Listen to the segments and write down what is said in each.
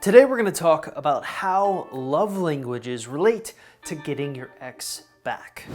Today we're going to talk about how love languages relate to getting your ex back.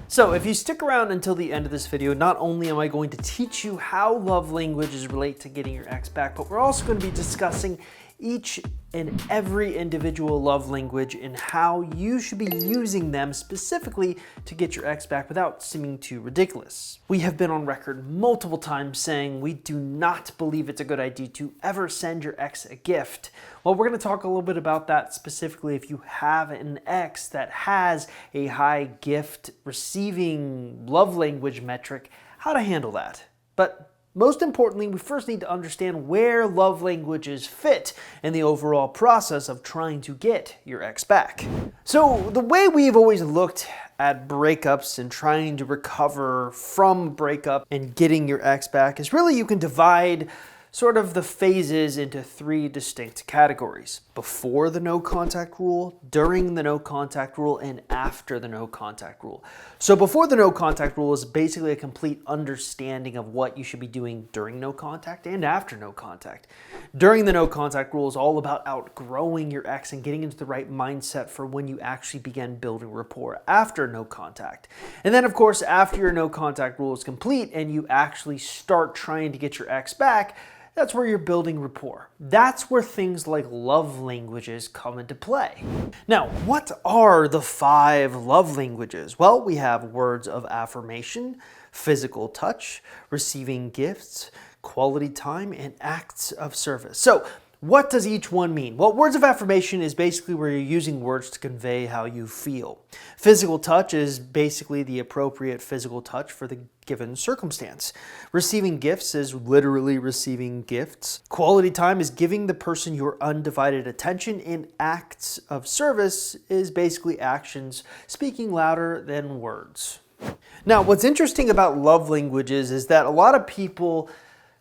So if you stick around until the end of this video, not only am I going to teach you how love languages relate to getting your ex back, but we're also going to be discussing each and every individual love language and how you should be using them specifically to get your ex back without seeming too ridiculous. We have been on record multiple times saying we do not believe it's a good idea to ever send your ex a gift. Well, we're going to talk a little bit about that specifically if you have an ex that has a high gift receiving love language metric, how to handle that. But most importantly, we first need to understand where love languages fit in the overall process of trying to get your ex back. So the way we've always looked at breakups and trying to recover from breakup and getting your ex back is really you can divide sort of the phases into three distinct categories: before the no contact rule, during the no contact rule, and after the no contact rule. So before the no contact rule is basically a complete understanding of what you should be doing during no contact and after no contact. During the no contact rule is all about outgrowing your ex and getting into the right mindset for when you actually begin building rapport after no contact. And then of course, after your no contact rule is complete and you actually start trying to get your ex back, that's where you're building rapport. That's where things like love languages come into play. Now, what are the 5 love languages? Well, we have words of affirmation, physical touch, receiving gifts, quality time, and acts of service. So, what does each one mean? Well, words of affirmation is basically where you're using words to convey how you feel. Physical touch is basically the appropriate physical touch for the given circumstance. Receiving gifts is literally receiving gifts. Quality time is giving the person your undivided attention, and acts of service is basically actions speaking louder than words. Now, what's interesting about love languages is that a lot of people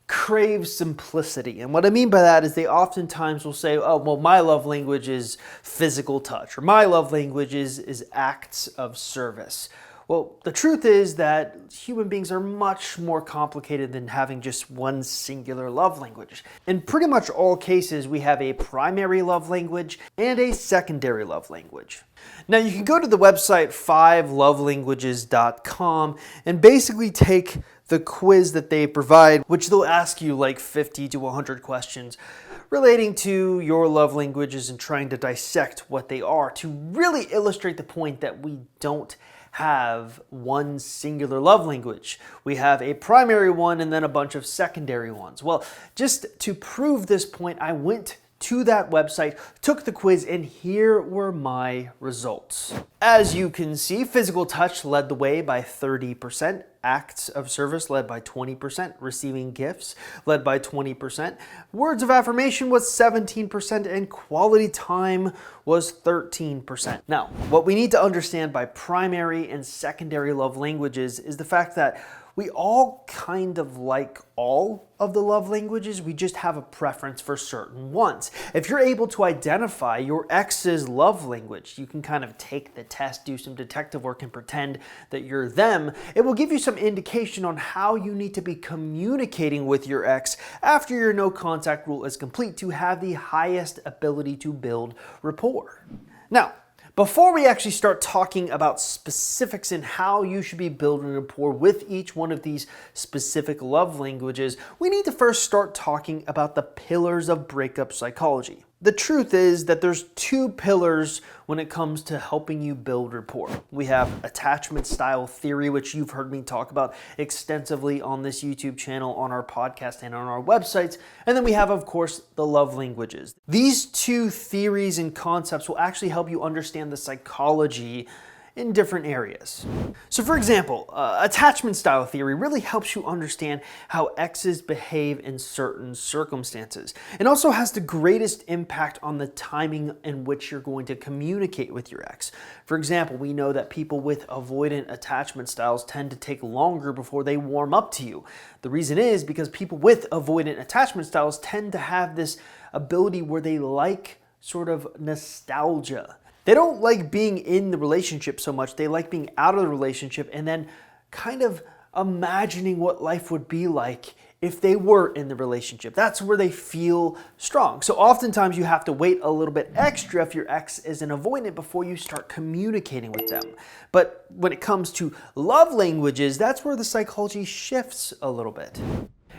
crave simplicity. And what I mean by that is they oftentimes will say, oh, well, my love language is physical touch, or my love language is acts of service. Well, the truth is that human beings are much more complicated than having just one singular love language. In pretty much all cases, we have a primary love language and a secondary love language. Now, you can go to the website 5lovelanguages.com and basically take the quiz that they provide, which they'll ask you like 50 to 100 questions relating to your love languages and trying to dissect what they are to really illustrate the point that we don't have one singular love language. We have a primary one and then a bunch of secondary ones. Well, just to prove this point, I went to that website, took the quiz, and here were my results. As you can see, physical touch led the way by 30%, acts of service led by 20%, receiving gifts led by 20%, words of affirmation was 17%, and quality time was 13%. Now, what we need to understand by primary and secondary love languages is the fact that we all kind of like all of the love languages, we just have a preference for certain ones. If you're able to identify your ex's love language, you can kind of take the test, do some detective work, and pretend that you're them. It will give you some indication on how you need to be communicating with your ex after your no contact rule is complete to have the highest ability to build rapport. Now, before we actually start talking about specifics in how you should be building rapport with each one of these specific love languages, we need to first start talking about the pillars of breakup psychology. The truth is that there's 2 pillars when it comes to helping you build rapport. We have attachment style theory, which you've heard me talk about extensively on this YouTube channel, on our podcast, and on our websites. And then we have, of course, the love languages. These 2 theories and concepts will actually help you understand the psychology in different areas. So for example, attachment style theory really helps you understand how exes behave in certain circumstances. It also has the greatest impact on the timing in which you're going to communicate with your ex. For example, we know that people with avoidant attachment styles tend to take longer before they warm up to you. The reason is because people with avoidant attachment styles tend to have this ability where they like sort of nostalgia. They don't like being in the relationship so much. They like being out of the relationship and then kind of imagining what life would be like if they were in the relationship. That's where they feel strong. So oftentimes you have to wait a little bit extra if your ex is an avoidant before you start communicating with them. But when it comes to love languages, that's where the psychology shifts a little bit.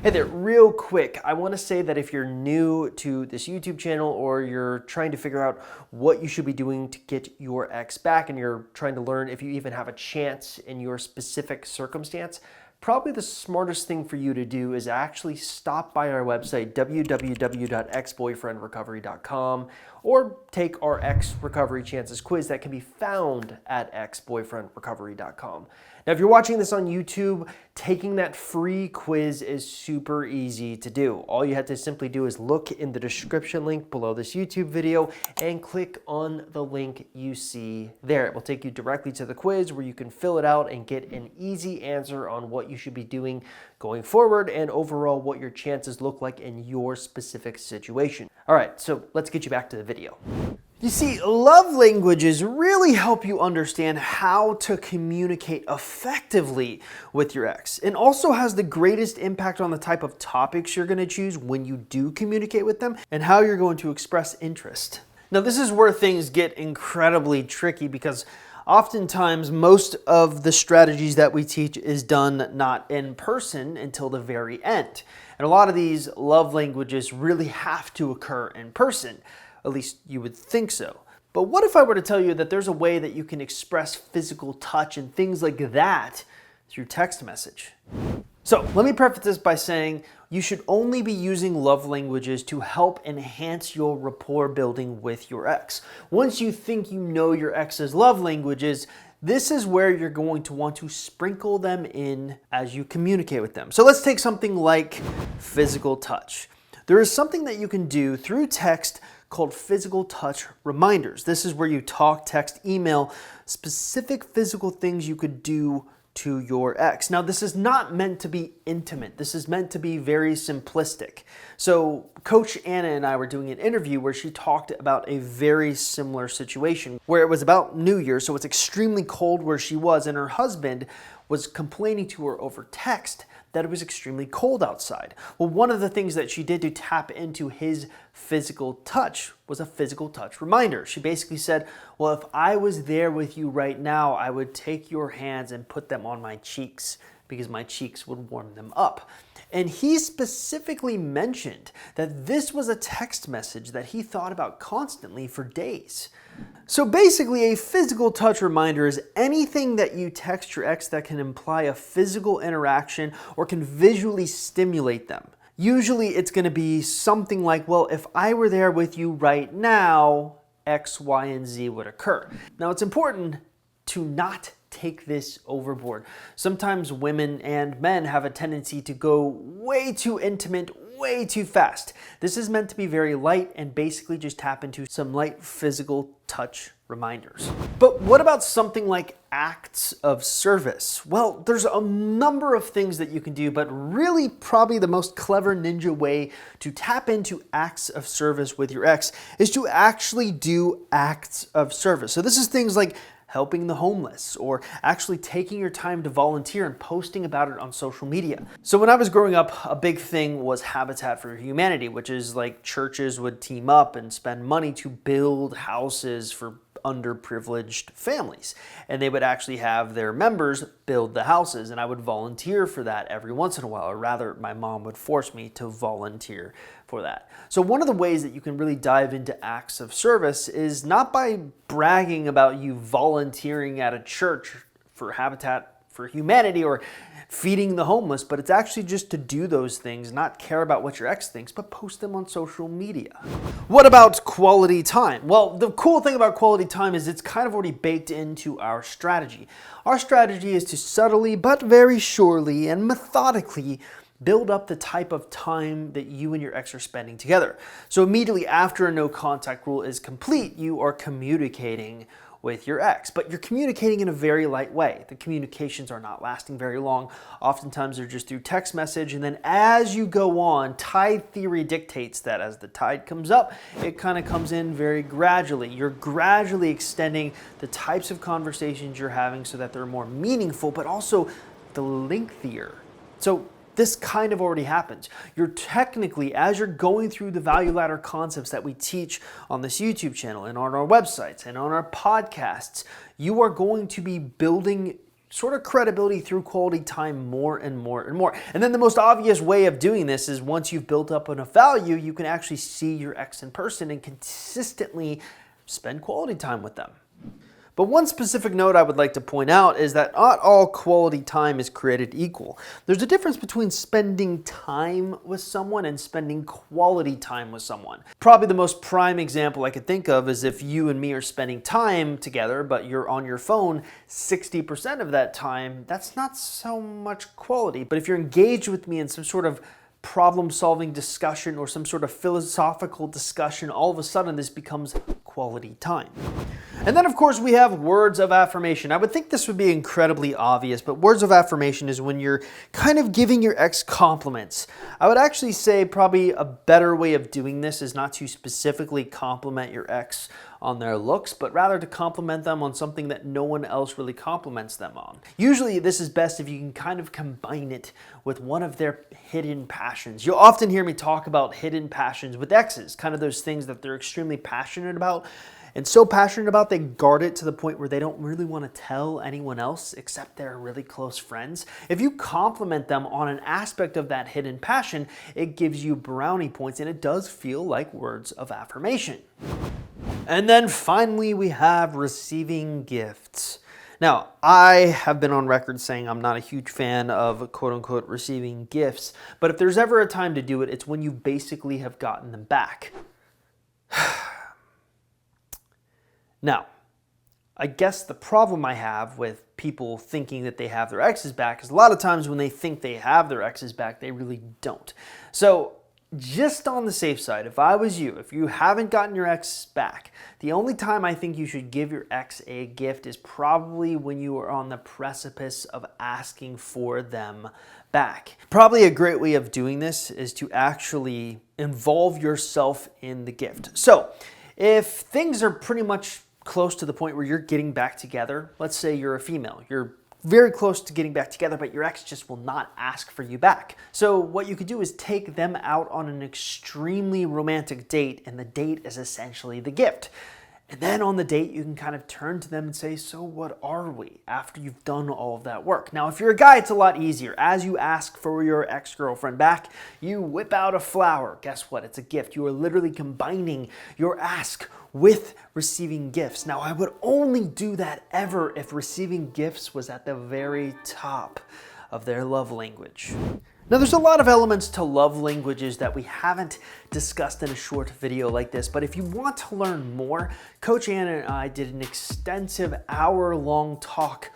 Hey there, real quick, I want to say that if you're new to this YouTube channel or you're trying to figure out what you should be doing to get your ex back and you're trying to learn if you even have a chance in your specific circumstance, probably the smartest thing for you to do is actually stop by our website, www.exboyfriendrecovery.com, or take our Ex Recovery Chances quiz that can be found at exboyfriendrecovery.com. Now, if you're watching this on YouTube, taking that free quiz is super easy to do. All you have to simply do is look in the description link below this YouTube video and click on the link you see there. It will take you directly to the quiz where you can fill it out and get an easy answer on what you should be doing going forward and overall what your chances look like in your specific situation. All right, so let's get you back to the video. You see, love languages really help you understand how to communicate effectively with your ex, and also has the greatest impact on the type of topics you're going to choose when you do communicate with them and how you're going to express interest. Now, this is where things get incredibly tricky because oftentimes most of the strategies that we teach is done not in person until the very end. And a lot of these love languages really have to occur in person. At least you would think so. But what if I were to tell you that there's a way that you can express physical touch and things like that through text message? So let me preface this by saying you should only be using love languages to help enhance your rapport building with your ex. Once you think you know your ex's love languages, this is where you're going to want to sprinkle them in as you communicate with them. So let's take something like physical touch. There is something that you can do through text called physical touch reminders. This is where you talk, text, email specific physical things you could do to your ex. Now, this is not meant to be intimate. This is meant to be very simplistic. So Coach Anna and I were doing an interview where she talked about a very similar situation where it was about New Year, so it's extremely cold where she was, and her husband was complaining to her over text that it was extremely cold outside. Well, one of the things that she did to tap into his physical touch was a physical touch reminder. She basically said, well, if I was there with you right now, I would take your hands and put them on my cheeks because my cheeks would warm them up. And he specifically mentioned that this was a text message that he thought about constantly for days. So basically, a physical touch reminder is anything that you text your ex that can imply a physical interaction or can visually stimulate them. Usually it's going to be something like, well, if I were there with you right now, X, Y, and Z would occur. Now, it's important to not take this overboard. Sometimes women and men have a tendency to go way too intimate, way too fast. This is meant to be very light and basically just tap into some light physical touch reminders. But what about something like acts of service? Well, there's a number of things that you can do, but really probably the most clever ninja way to tap into acts of service with your ex is to actually do acts of service. So this is things like helping the homeless, or actually taking your time to volunteer and posting about it on social media. So when I was growing up, a big thing was Habitat for Humanity, which is like churches would team up and spend money to build houses for underprivileged families. And they would actually have their members build the houses, and I would volunteer for that every once in a while, or rather my mom would force me to volunteer for that. So one of the ways that you can really dive into acts of service is not by bragging about you volunteering at a church for Habitat for Humanity or feeding the homeless, but it's actually just to do those things, not care about what your ex thinks, but post them on social media. What about quality time? Well, the cool thing about quality time is it's kind of already baked into our strategy. Our strategy is to subtly, but very surely and methodically build up the type of time that you and your ex are spending together. So immediately after a no contact rule is complete, you are communicating with your ex, but you're communicating in a very light way. The communications are not lasting very long. Oftentimes they're just through text message, and then as you go on, tide theory dictates that as the tide comes up, it kind of comes in very gradually. You're gradually extending the types of conversations you're having so that they're more meaningful, but also the lengthier. So this kind of already happens. You're technically, as you're going through the value ladder concepts that we teach on this YouTube channel and on our websites and on our podcasts, you are going to be building sort of credibility through quality time more and more and more. And then the most obvious way of doing this is once you've built up enough value, you can actually see your ex in person and consistently spend quality time with them. But one specific note I would like to point out is that not all quality time is created equal. There's a difference between spending time with someone and spending quality time with someone. Probably the most prime example I could think of is if you and me are spending time together, but you're on your phone 60% of that time, that's not so much quality. But if you're engaged with me in some sort of problem-solving discussion or some sort of philosophical discussion, all of a sudden this becomes quality time. And then of course we have words of affirmation. I would think this would be incredibly obvious, but words of affirmation is when you're kind of giving your ex compliments. I would actually say probably a better way of doing this is not to specifically compliment your ex on their looks, but rather to compliment them on something that no one else really compliments them on. Usually this is best if you can kind of combine it with one of their hidden passions. You'll often hear me talk about hidden passions with exes, kind of those things that they're extremely passionate about, and so passionate about they guard it to the point where they don't really want to tell anyone else except their really close friends. If you compliment them on an aspect of that hidden passion, it gives you brownie points and it does feel like words of affirmation. And then finally we have receiving gifts. Now, I have been on record saying I'm not a huge fan of quote-unquote receiving gifts, but if there's ever a time to do it, it's when you basically have gotten them back. Now, I guess the problem I have with people thinking that they have their exes back is a lot of times when they think they have their exes back, they really don't. So just on the safe side, if I was you, if you haven't gotten your ex back, the only time I think you should give your ex a gift is probably when you are on the precipice of asking for them back. Probably a great way of doing this is to actually involve yourself in the gift. So if things are pretty much close to the point where you're getting back together, let's say you're a female, you're very close to getting back together, but your ex just will not ask for you back. So what you could do is take them out on an extremely romantic date, and the date is essentially the gift. And then on the date, you can kind of turn to them and say, so what are we? After you've done all of that work. Now, if you're a guy, it's a lot easier. As you ask for your ex-girlfriend back, you whip out a flower. Guess what? It's a gift. You are literally combining your ask with receiving gifts. Now, I would only do that ever if receiving gifts was at the very top of their love language. Now, there's a lot of elements to love languages that we haven't discussed in a short video like this, but if you want to learn more, Coach Anna and I did an extensive hour-long talk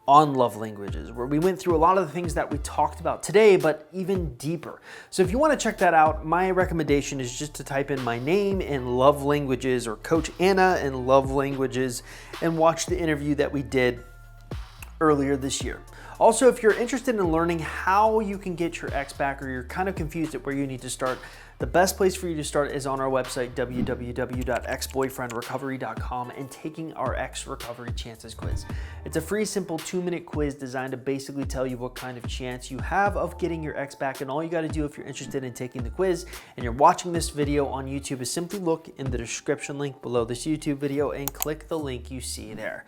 on love languages, where we went through a lot of the things that we talked about today, but even deeper. So if you want to check that out, my recommendation is just to type in my name in love languages or Coach Anna in love languages and watch the interview that we did earlier this year. Also, if you're interested in learning how you can get your ex back, or you're kind of confused at where you need to start, the best place for you to start is on our website, www.exboyfriendrecovery.com, and taking our Ex Recovery Chances quiz. It's a free, simple 2-minute quiz designed to basically tell you what kind of chance you have of getting your ex back. And all you got to do if you're interested in taking the quiz and you're watching this video on YouTube is simply look in the description link below this YouTube video and click the link you see there.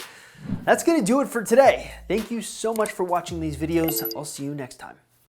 That's going to do it for today. Thank you so much for watching these videos. I'll see you next time.